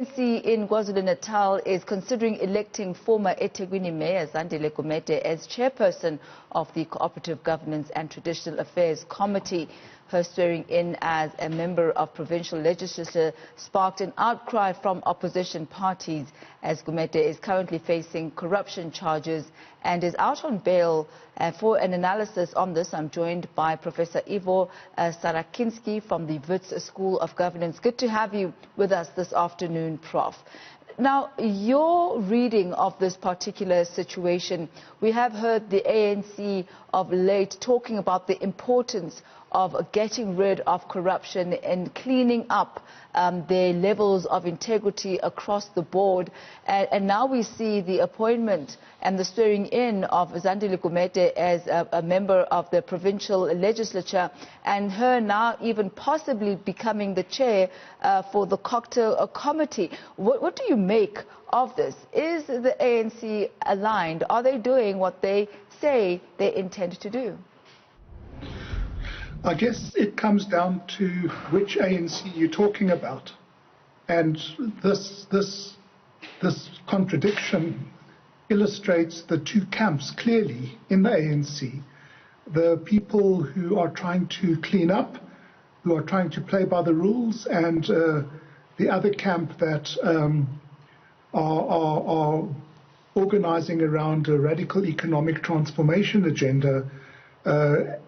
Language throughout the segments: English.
ANC in KwaZulu-Natal is considering electing former eThekwini Mayor Zandile Gumede as chairperson of the Cooperative Governance and Traditional Affairs Committee. Her swearing in as a member of provincial legislature sparked an outcry from opposition parties, as Gumede is currently facing corruption charges and is out on bail. For an analysis on this, I'm joined by Professor Ivo Sarakinski from the Wits School of Governance. Good to have you with us this afternoon, Prof. Now, your reading of this particular situation, we have heard the ANC of late talking about the importance of getting rid of corruption and cleaning up their levels of integrity across the board. And now we see the appointment and the swearing in of Zandile Gumede as a member of the provincial legislature, and her now even possibly becoming the chair for the cocktail committee. What do you make of this? Is the ANC aligned? Are they doing what they say they intend to do? I guess it comes down to which ANC you're talking about. And this contradiction illustrates the two camps clearly in the ANC. The people who are trying to clean up, who are trying to play by the rules, and the other camp that are organizing around a radical economic transformation agenda,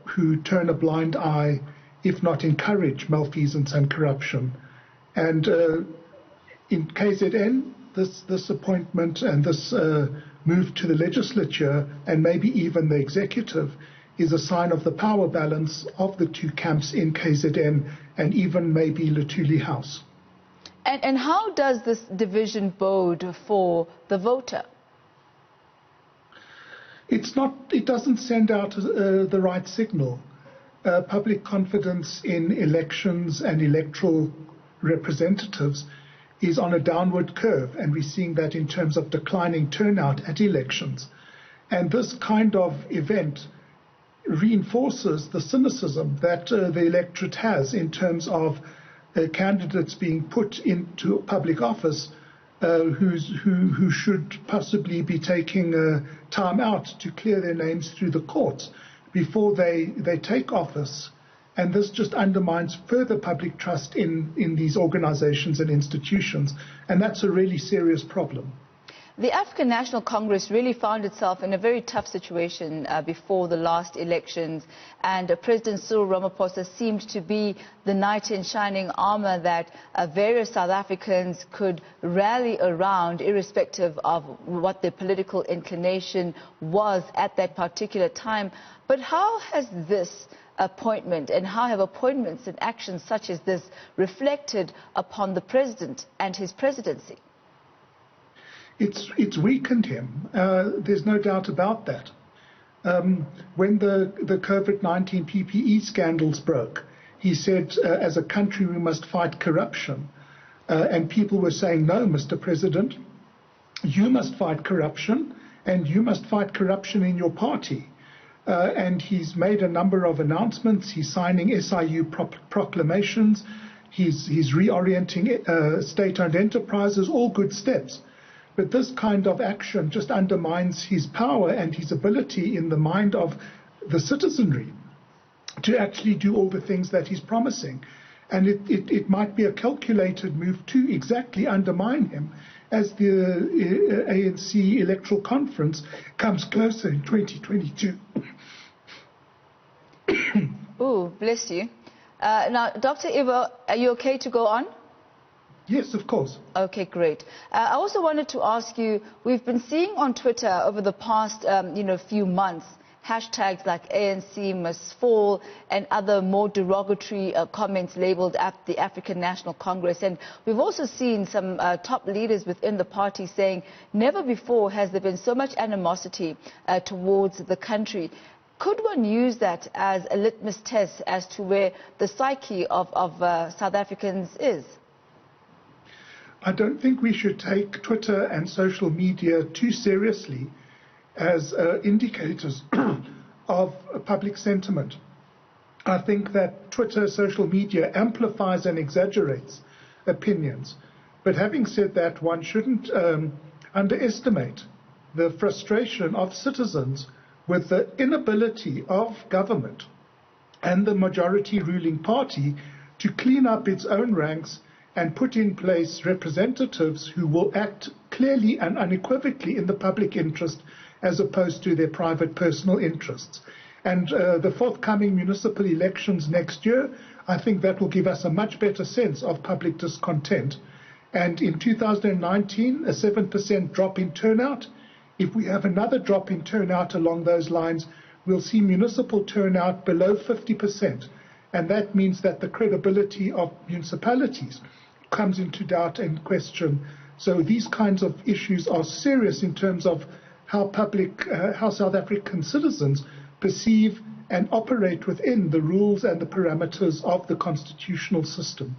who turn a blind eye, if not encourage malfeasance and corruption. And in KZN, this appointment and this move to the legislature and maybe even the executive is a sign of the power balance of the two camps in KZN and even maybe Luthuli House. And how does this division bode for the voter? It doesn't send out the right signal. Public confidence in elections and electoral representatives is on a downward curve, and we're seeing that in terms of declining turnout at elections. And this kind of event reinforces the cynicism that the electorate has in terms of candidates being put into public office who should possibly be taking time out to clear their names through the courts before they take office. And this just undermines further public trust in these organizations and institutions. And that's a really serious problem. The African National Congress really found itself in a very tough situation before the last elections, and President Cyril Ramaphosa seemed to be the knight in shining armor that various South Africans could rally around, irrespective of what their political inclination was at that particular time. But how has this appointment, and how have appointments and actions such as this reflected upon the president and his presidency? It's weakened him. There's no doubt about that. When the COVID-19 PPE scandals broke, he said, as a country, we must fight corruption. And people were saying, no, Mr. President, you must fight corruption, and you must fight corruption in your party. And he's made a number of announcements. He's signing SIU proclamations. He's reorienting state-owned enterprises, all good steps. But this kind of action just undermines his power and his ability in the mind of the citizenry to actually do all the things that he's promising. And it might be a calculated move to exactly undermine him as the ANC electoral conference comes closer in 2022. Oh, bless you. Now, Dr. Ivo, are you okay to go on? Yes, of course. Okay, great. I also wanted to ask you, we've been seeing on Twitter over the past few months, hashtags like ANC must fall and other more derogatory comments labeled at the African National Congress. And we've also seen some top leaders within the party saying never before has there been so much animosity towards the country. Could one use that as a litmus test as to where the psyche of South Africans is? I don't think we should take Twitter and social media too seriously as indicators of public sentiment. I think that Twitter, social media amplifies and exaggerates opinions. But having said that, one shouldn't underestimate the frustration of citizens with the inability of government and the majority ruling party to clean up its own ranks and put in place representatives who will act clearly and unequivocally in the public interest as opposed to their private personal interests. And the forthcoming municipal elections next year, I think that will give us a much better sense of public discontent. And in 2019, a 7% drop in turnout. If we have another drop in turnout along those lines, we'll see municipal turnout below 50%. And that means that the credibility of municipalities comes into doubt and question. So these kinds of issues are serious in terms of how South African citizens perceive and operate within the rules and the parameters of the constitutional system.